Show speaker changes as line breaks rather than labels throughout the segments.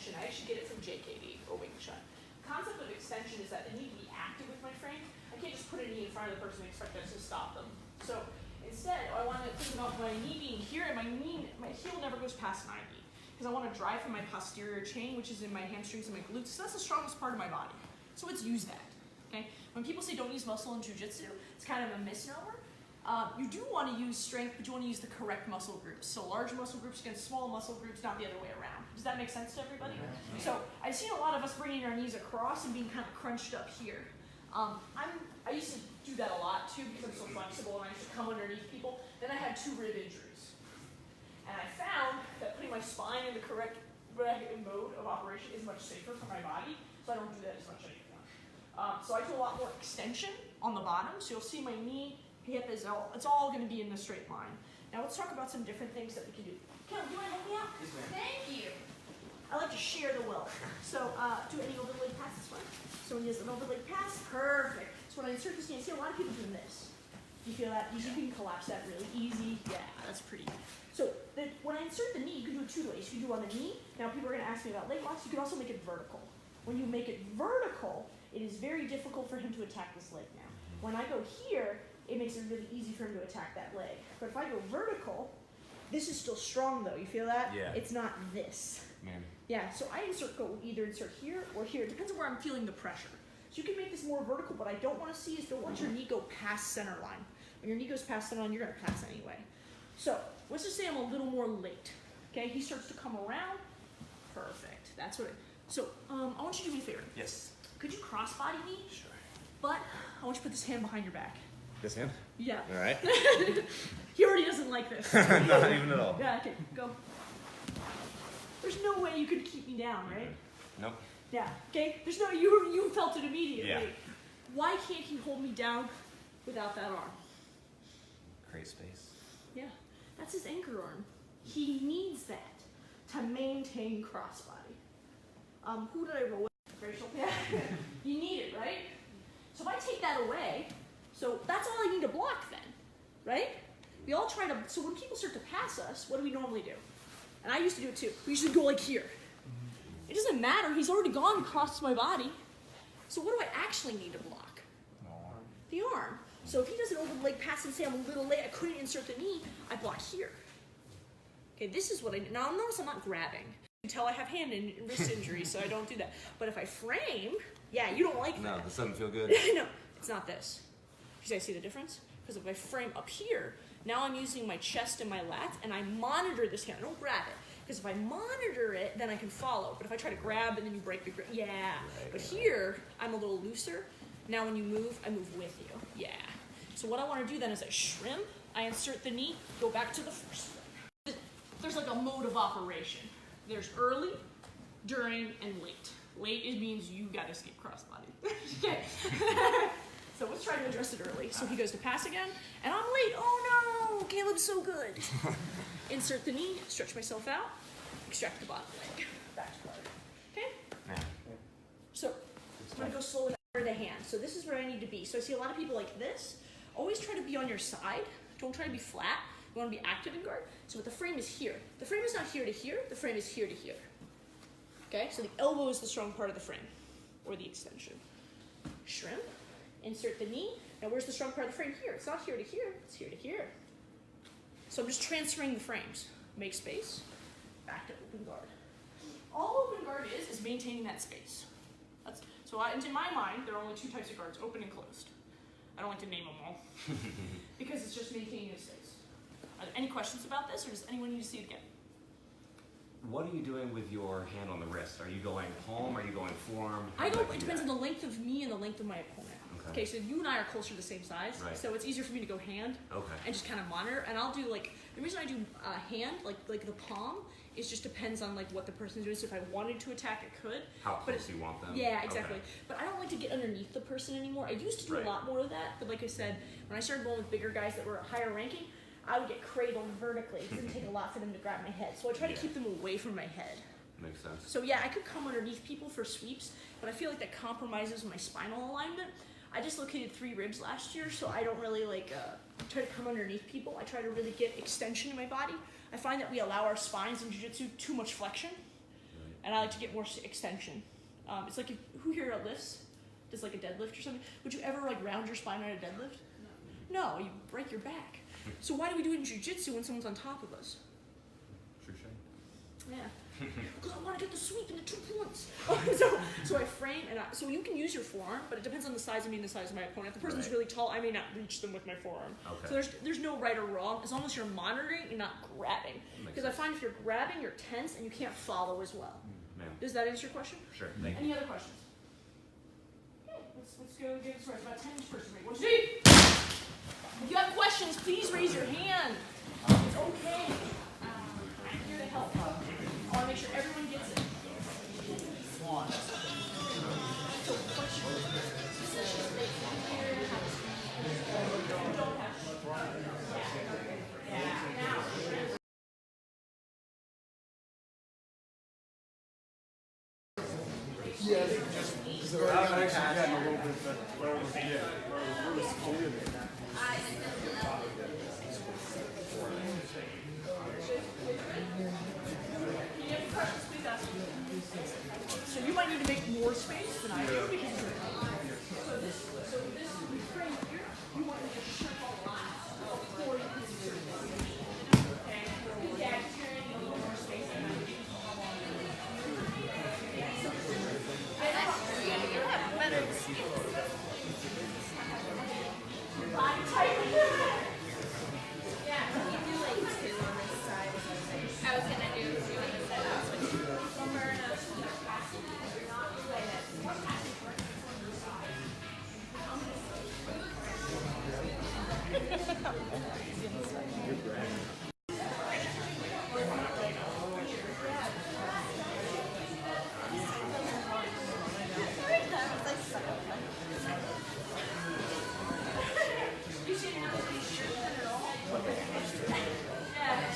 extension. I actually get it from JKD or Wing Chun. The concept of extension is that I need to be active with my frame. I can't just put a knee in front of the person and expect that to stop them. So instead, I want to think about my knee being here, and my heel never goes past 90. Because I want to drive from my posterior chain, which is in my hamstrings and my glutes. So that's the strongest part of my body. So let's use that. Okay? When people say don't use muscle in jiu-jitsu, it's kind of a misnomer. You do want to use strength, but you want to use the correct muscle groups. So large muscle groups against small muscle groups, not the other way around. Does that make sense to everybody? Yeah. So I've seen a lot of us bringing our knees across and being kind of crunched up here. I used to do that a lot too because I'm so flexible and I used to come underneath people. Then I had 2 rib injuries. And I found that putting my spine in the correct mode of operation is much safer for my body, so I don't do that as much anymore. So I do a lot more extension on the bottom, so you'll see my knee, hip is it's all going to be in a straight line. Now let's talk about some different things that we can do. Kim, do you want to help me out?
Yes, ma'am.
Thank you. I like to share the wealth. So do any overhead leg pass this way. So when you use an overhead leg pass, perfect. So when I insert this, you see a lot of people doing this. You feel that? You can collapse that really easy. Yeah, that's pretty. So when I insert the knee, you can do it 2 ways. You can do it on the knee. Now people are going to ask me about leg locks. You can also make it vertical. When you make it vertical, it is very difficult for him to attack this leg now. When I go here, it makes it really easy for him to attack that leg. But if I go vertical, this is still strong though. You feel that?
Yeah.
It's not this.
Man.
Yeah, so I either insert here or here. It depends on where I'm feeling the pressure. So you can make this more vertical. What I don't want to see is don't want your knee go past center line. When your knee goes past center line, you're going to pass anyway. So let's just say I'm a little more late. Okay, he starts to come around. Perfect. That's what it. So I want you to do me a favor.
Yes.
Could you crossbody me?
Sure.
But I want you to put this hand behind your back.
This hand?
Yeah.
All right.
He already doesn't like this.
Not even at all.
Yeah, okay, go. There's no way you could keep me down, right?
Nope.
Yeah, okay? There's no, you felt it immediately.
Yeah.
Why can't he hold me down without that arm?
Create space.
Yeah, that's his anchor arm. He needs that to maintain crossbody. Who did I roll with? Rachel? Yeah. You need it, right? So if I take that away, so that's all I need to block then, right? We all try to, so when people start to pass us, what do we normally do? And I used to do it too. We usually go like here. It doesn't matter, he's already gone across my body. So what do I actually need to block? The arm. So if he does an over leg pass and say I'm a little late, I couldn't insert the knee, I block here. Okay, this is what I do. Now notice I'm not grabbing. You can tell I have hand and wrist injury, so I don't do that. But if I frame, yeah, you don't like that.
No, this doesn't feel good.
No, it's not this. You guys see the difference? Because if I frame up here, now I'm using my chest and my lats, and I monitor this hand. I don't grab it. Because if I monitor it, then I can follow. But if I try to grab and then you break the grip, yeah. Right, but here, I'm a little looser. Now when you move, I move with you. Yeah. So what I want to do then is I shrimp, I insert the knee, go back to the first one. There's like a mode of operation. There's early, during, and late. Late, it means you got to skip crossbody. Okay. So let's try to address it early. So he goes to pass again, and I'm late. Oh no, Caleb's so good. Insert the knee, stretch myself out, extract the bottom leg. Back to guard. Okay?
Yeah.
So I'm going to go slowly over the hand. So this is where I need to be. So I see a lot of people like this. Always try to be on your side. Don't try to be flat. You want to be active in guard. So the frame is here. The frame is not here to here. The frame is here to here. Okay? So the elbow is the strong part of the frame, or the extension. Shrimp. Insert the knee. Now where's the strong part of the frame? Here. It's not here to here. It's here to here. So I'm just transferring the frames. Make space. Back to open guard. All open guard is maintaining that space. In my mind, there are only 2 types of guards, open and closed. I don't like to name them all because it's just maintaining the space. Are there any questions about this, or does anyone need to see it again?
What are you doing with your hand on the wrist? Are you going palm? Are you going forearm?
It depends on the length of me and the length of my opponent.
Okay,
so you and I are closer to the same size,
right.
So it's easier for me to go hand and just kind of monitor. And I'll do the reason I do hand, like the palm, is just depends on like what the person's doing. So if I wanted to attack, I could.
How close you want them?
Yeah, exactly. Okay. But I don't like to get underneath the person anymore. I used to do a lot more of that, but like I said, when I started going with bigger guys that were higher ranking, I would get cradled vertically. It didn't take a lot for them to grab my head. So I try to keep them away from my head.
Makes sense.
So yeah, I could come underneath people for sweeps, but I feel like that compromises my spinal alignment. I dislocated 3 ribs last year, so I don't really try to come underneath people. I try to really get extension in my body. I find that we allow our spines in jiu-jitsu too much flexion. and I like to get more extension. It's like who here lifts? Does like a deadlift or something? Would you ever like round your spine on a deadlift? No, you break your back. So why do we do it in jiu-jitsu when someone's on top of us? Yeah. Because I want to get the sweep and the 2 points. so I frame, and so you can use your forearm, but it depends on the size of me and the size of my opponent. If the person's really tall, I may not reach them with my forearm. Okay. So there's no right or wrong. As long as you're monitoring, you're not grabbing. Because I find if you're grabbing, you're tense, and you can't follow as well. Does that answer your question?
Sure. Thank you.
Any other questions? Okay, let's go get this right. About 10 each person. Ready? 1, 2, 3. If you have questions, please raise your hand. It's okay. I'm here to help. I want to make sure everyone gets it. So,
I've actually gotten a little bit better. Where it was clear there.
So you might need to make more space than I do because so this frame here, you want to just strip all the lines before you can insert this. Okay? Yeah, carrying a little more space than I do. You have better skills. Body type. Yeah, you do like 2 on this side. I was gonna do 2 on this side. I was like,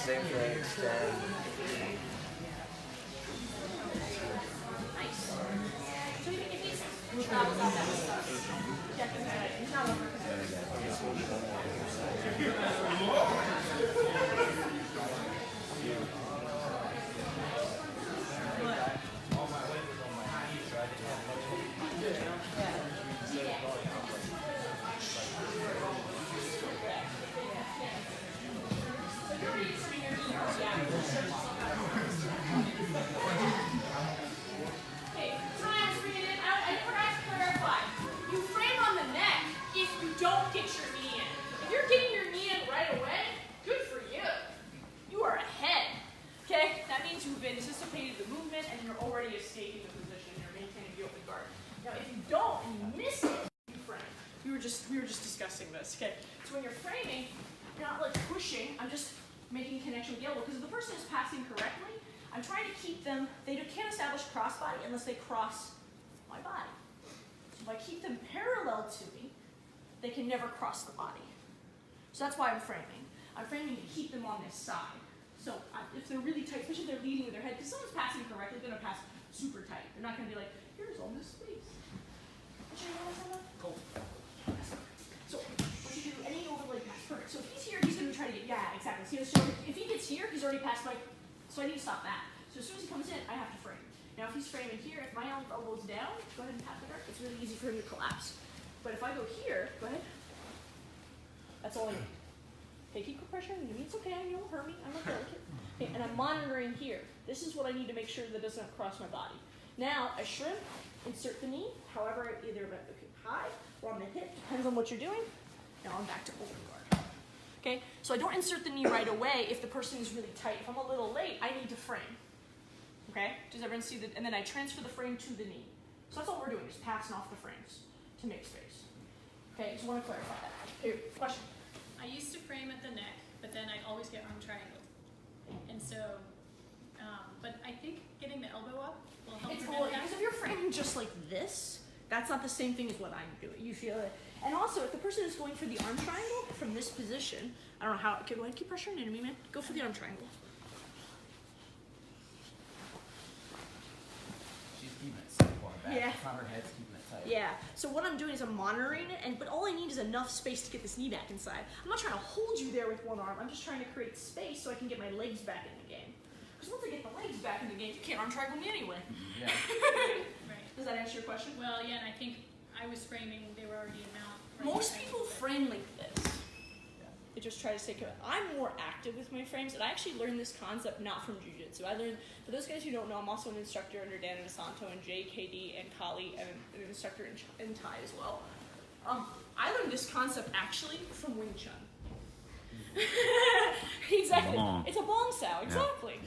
Same thing, extend.
Nice. So if he's not without that stuff, yeah, he's not over. Don't get your knee in. If you're getting your knee in right away, good for you. You are ahead. Okay? That means you've anticipated the movement and you're already escaping the position. You're maintaining the open guard. Now, if you don't and you miss it, you frame. We were just discussing this. Okay? So when you're framing, you're not like pushing. I'm just making connection with the elbow because if the person is passing correctly, I'm trying to keep them. They can't establish crossbody unless they cross my body. So if I keep them parallel to me, they can never cross the body. So that's why I'm framing. I'm framing to keep them on this side. So if they're really tight, especially if they're leading with their head, because someone's passing correctly, they're going to pass super tight. They're not going to be like, here's all this space. Cool. So what you do, any overlay pass, perfect. So if he's here, he's going to try to get, yeah, exactly. So if he gets here, he's already passed my, so I need to stop that. So as soon as he comes in, I have to frame. Now if he's framing here, if my elbow's down, go ahead and pass the guard. It's really easy for him to collapse. But if I go here, go ahead. That's all I need. Okay, keep pressure on me. It's okay, you won't hurt me. I'm not delicate. Okay, and I'm monitoring here. This is what I need to make sure that doesn't cross my body. Now, I shrimp, insert the knee, however, either high or on the hip, depends on what you're doing. Now I'm back to open guard. Okay, so I don't insert the knee right away if the person is really tight. If I'm a little late, I need to frame. Okay, does everyone see that? And then I transfer the frame to the knee. So that's all we're doing, just passing off the frames to make space. Okay, just want to clarify that. Here, question.
I used to frame at the neck, but then I'd always get arm triangled. And so, but I think getting the elbow up will help prevent that.
Because if you're framing just like this, that's not the same thing as what I'm doing. You feel it. And also, if the person is going for the arm triangle from this position, I don't know how, okay, go ahead, keep pressuring into me, man. Go for the arm triangle.
She's keeping it so far back.
Yeah.
It's on her head's keeping it tight.
Yeah, so what I'm doing is I'm monitoring it, but all I need is enough space to get this knee back inside. I'm not trying to hold you there with one arm. I'm just trying to create space so I can get my legs back in the game. Because once I get the legs back in the game, you can't arm triangle me anyway.
Yeah.
Right.
Does that answer your question?
Well, yeah, and I think I was framing, they were already in mount. right?
Most people frame like this. They just try to stay committed. I'm more active with my frames, and I actually learned this concept not from jiu-jitsu. I learned, for those guys who don't know, I'm also an instructor under Dan Inosanto and Jay, KD, and Kali, and an instructor in Thai as well. I learned this concept actually from Wing Chun. Exactly. It's a bong sao, exactly.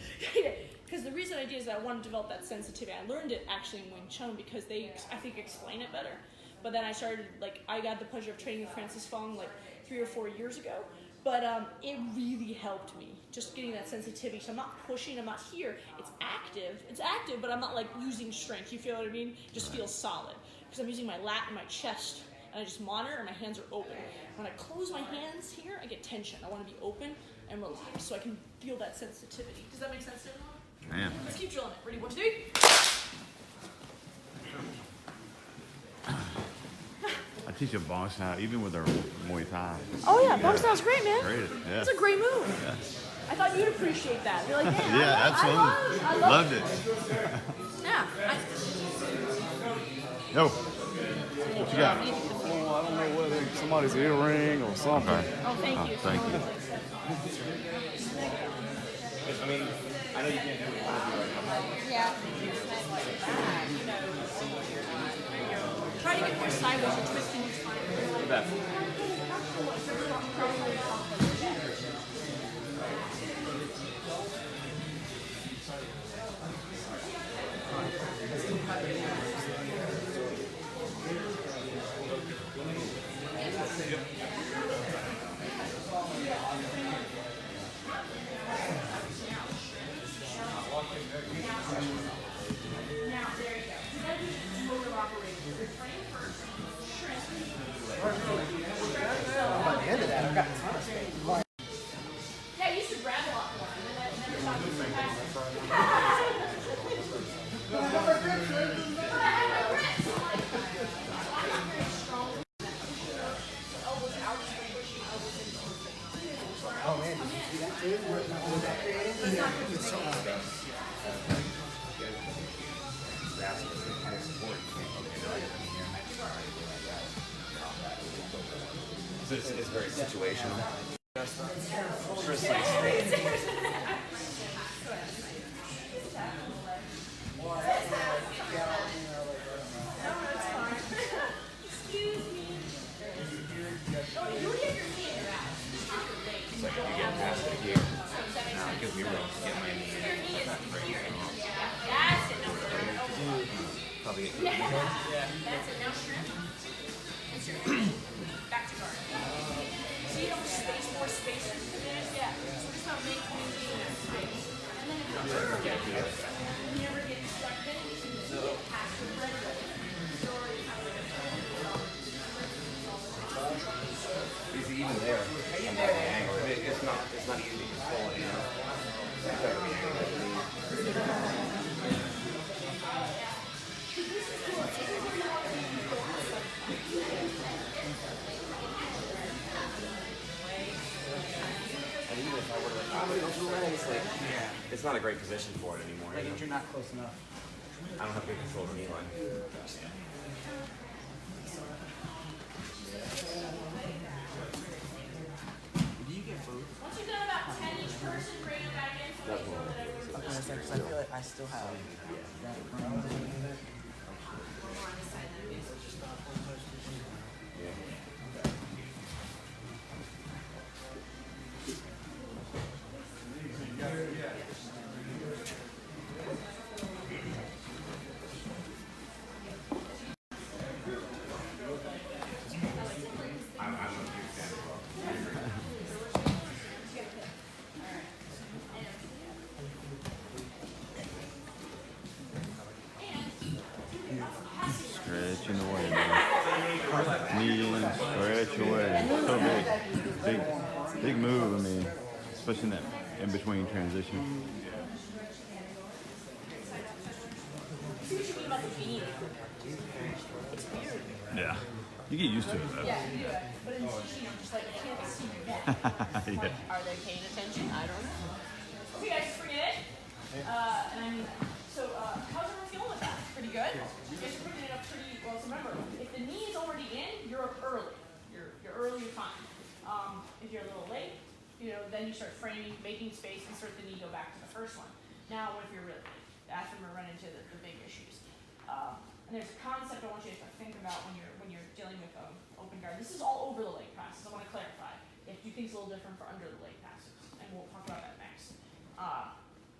Because the reason I did is that I wanted to develop that sensitivity. I learned it actually in Wing Chun because they, I think, explain it better. But then I started, like, I got the pleasure of training with Francis Fong like 3 or 4 years ago. But it really helped me, just getting that sensitivity. So I'm not pushing, I'm not here. It's active, but I'm not like losing strength. You feel what I mean? It just feels solid. Because I'm using my lat and my chest, and I just monitor, and my hands are open. When I close my hands here, I get tension. I want to be open and relaxed, so I can feel that sensitivity. Does that make sense to everyone?
Man.
Let's keep drilling it. Ready? 1, 2, 3.
I teach a bong now, even with our Muay Thai.
Oh yeah, bong sao's great, man.
Great, yeah.
It's a great move.
Yeah.
I thought you'd appreciate that. You're like, man,
Yeah, absolutely.
I love
Loved it.
Yeah.
Yo, what you got?
Oh, I don't know whether somebody's earring or something.
Oh, thank you.
Thank you.
I mean, I know you can't do it.
Yeah. Try to get more sideways and twisting your spine.
Beth.
Now, there you go. You gotta do the motor operation. Your frame first, shrink.
By the end of that, I've got a ton of space.
Yeah, I used to grab a lot more, and then I never thought it was so fast. But I have my grips. So I'm very strong. Elbows out, just by pushing elbows in.
Oh man, did you see that too? What that creating?
It's very situational.
Excuse me. Oh, you get your knee in your ass. Just get your leg.
It's like if you get past it here, now it gives me room to get my knee
Your
in.
knee is here. That's it. No,
Probably get
that's it. Now shrimp. And shrimp. Back to guard. See, you don't space more space. Yeah. So we're just not maintaining that space. And then if you never get stuck, then you get past the red leg.
even there. I'm at the angle. It's not easy to control it, you know. It's gotta be angled. And even if I were to, it's not a great position for it anymore.
Like
You know?
if you're not close enough.
I don't have good control of the knee line.
Do you get food?
Once you've done about 10 each person, bring them back in. So
That's
make sure that everyone's
I was gonna say, 'cause I feel like I still have that room.
I'm a huge fan as well.
Stretching away, man. Knee in, stretch away. So big. Big move, I mean, especially in that in-between transition.
See what you mean about the beam. It's weird.
Yeah. You get used to it, though.
Yeah, you do it. But in teaching, I'm just like, I can't see that.
Yeah.
Are they paying attention? I don't know. Okay, guys, bring it in. And I mean, so how's everyone feeling with that? Pretty good? You guys are putting it up pretty well. So remember, if the knee is already in, you're up early. You're early, you're fine. If you're a little late, then you start framing, making space, insert the knee, go back to the first one. Now, what if you're really late? That's when we're running into the big issues. And there's a concept I want you to think about when you're dealing with open guard. This is all over the leg passes. I want to clarify. If you think it's a little different for under the leg passes, and we'll talk about that next.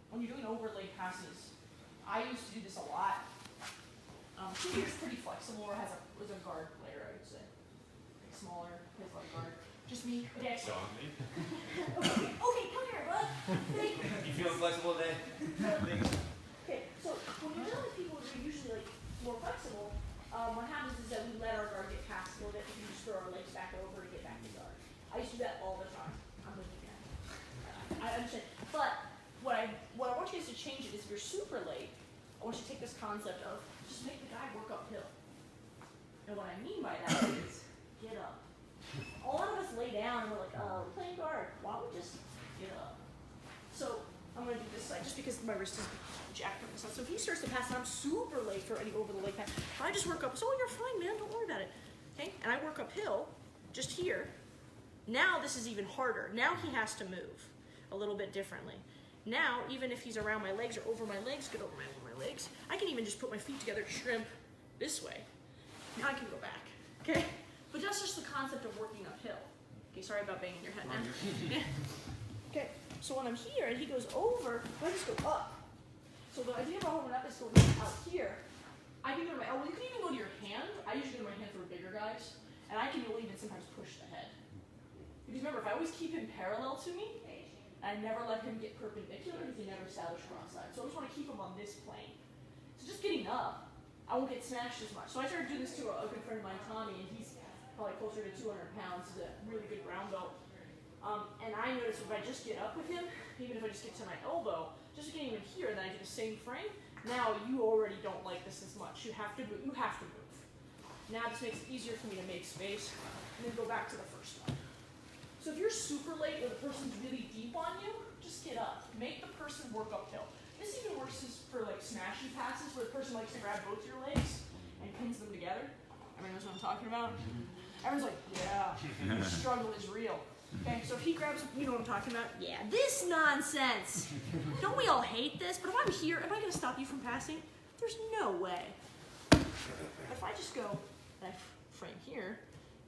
When you're doing over leg passes, I used to do this a lot. He is pretty flexible, or was a guard player, I would say. Like smaller, plays like guard. Just me. Okay. Okay, come here, bud.
You feeling flexible today?
Okay, so when you're dealing with people who are usually more flexible, what happens is that we let our guard get past a little bit, and we just throw our legs back over to get back to guard. I used to do that all the time. I'm with you guys. I understand. But what I want you guys to change it is if you're super late, I want you to take this concept of just make the guy work uphill. And what I mean by that is get up. A lot of us lay down and we're like, oh, we're playing guard. Why don't we just get up? So I'm going to do this side just because my wrist is jacked on this side. So if he starts to pass and I'm super late for any over the leg pass, I just work up. So you're fine, man. Don't worry about it. Okay? And I work uphill just here. Now this is even harder. Now he has to move a little bit differently. Now, even if he's around my legs or over my legs, get over my legs, I can even just put my feet together, shrimp this way. Now I can go back. Okay? But that's just the concept of working uphill. Okay, sorry about banging your head now. Okay, so when I'm here and he goes over, I just go up. So the idea about holding up is going out here. I can go to my elbow. You can even go to your hand. I usually go to my hand for bigger guys. And I can even sometimes push the head. Because remember, if I always keep him parallel to me, I never let him get perpendicular because he never established cross-side. So I just want to keep him on this plane. So just getting up, I won't get smashed as much. So I started doing this to a good friend of mine, Tommy, and he's probably closer to 200 pounds. He's a really good brown belt. And I noticed if I just get up with him, even if I just get to my elbow, just getting him here, and then I do the same frame, now you already don't like this as much. You have to move. Now this makes it easier for me to make space, and then go back to the first one. So if you're super late or the person's really deep on you, just get up. Make the person work uphill. This even works for like smashy passes where the person likes to grab both your legs and pins them together. Everyone knows what I'm talking about? Everyone's like, yeah, your struggle is real. Okay, so if he grabs, you know what I'm talking about? Yeah, this nonsense. Don't we all hate this? But if I'm here, am I going to stop you from passing? There's no way. If I just go and I frame here,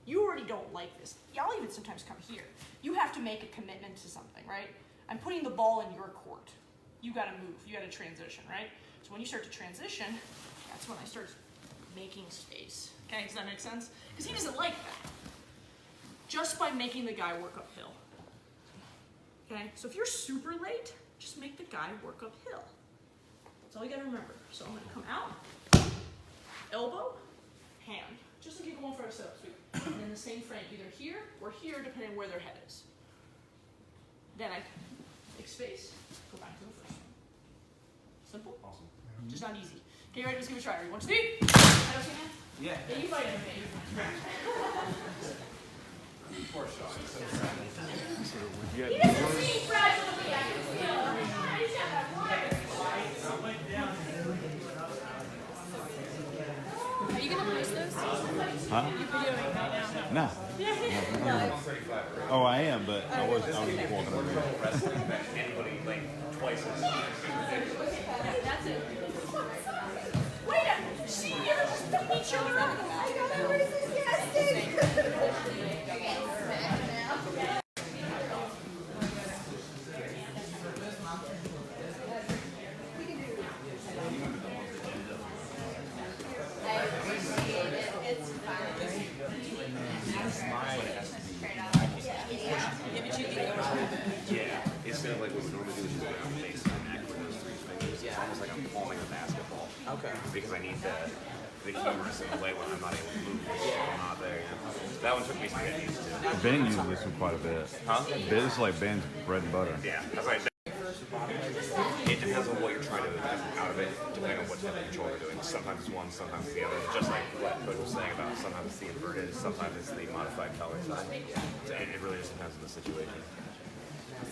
you already don't like this. Y'all even sometimes come here. You have to make a commitment to something, right? I'm putting the ball in your court. You got to move. You got to transition, right? So when you start to transition, that's when I start making space. Okay, does that make sense? Because he doesn't like that. Just by making the guy work uphill. Okay, so if you're super late, just make the guy work uphill. That's all you got to remember. So I'm going to come out, elbow, hand. Just like you go on for a setup sweep. And then the same frame, either here or here, depending where their head is. Then I make space, go back to the first one. Simple? Awesome. Just not easy. Okay, ready? Let's give it a try. Ready? 1, 2, 3. Head okay, man?
Yeah.
Yeah, you fight him, man.
Poor Sean.
He doesn't seem fragile to me. I can feel it. He's got that wire.
Are you gonna post this?
Huh?
You're videoing right now.
No. Oh, I am, but I was just walking over here.
Wrestling match, anybody like twice as
That's it. Wait a minute. See, you just beat each other up. I got that enthusiastic.
yeah. Instead of like what we normally do is just like face and neck with those 3 fingers. It's almost like I'm palming a basketball. Okay. Because I need the humerus in the way when I'm not able to move. I'm not there. So that one took me some getting used to.
Ben uses this one quite a bit.
Huh?
This is like Ben's bread and butter.
Yeah. That's right. It depends on what you're trying to get out of it, depending on what type of control you're doing. Sometimes it's one, sometimes it's the other. Just like what Coach was saying about sometimes it's the inverted, sometimes it's the modified color side. So it really just depends on the situation.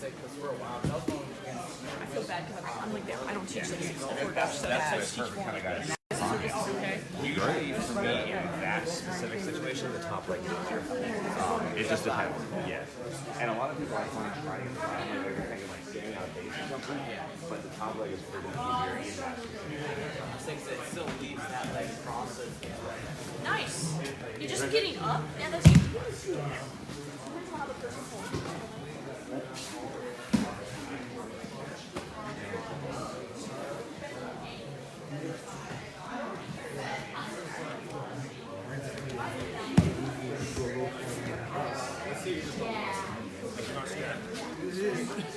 because for a while, that was going against.
I feel bad because I'm like, I don't teach this stuff.
That's the perfect kind of guy. Usually for me in that specific situation, the top leg is easier. It just depends. Yeah. And a lot of people I find try to get the bottom leg, they're thinking like staying out of base or something. But the top leg is pretty easier in that situation.
It still leaves that leg process.
Nice. You're just getting up, and that's depends on how the person holds it.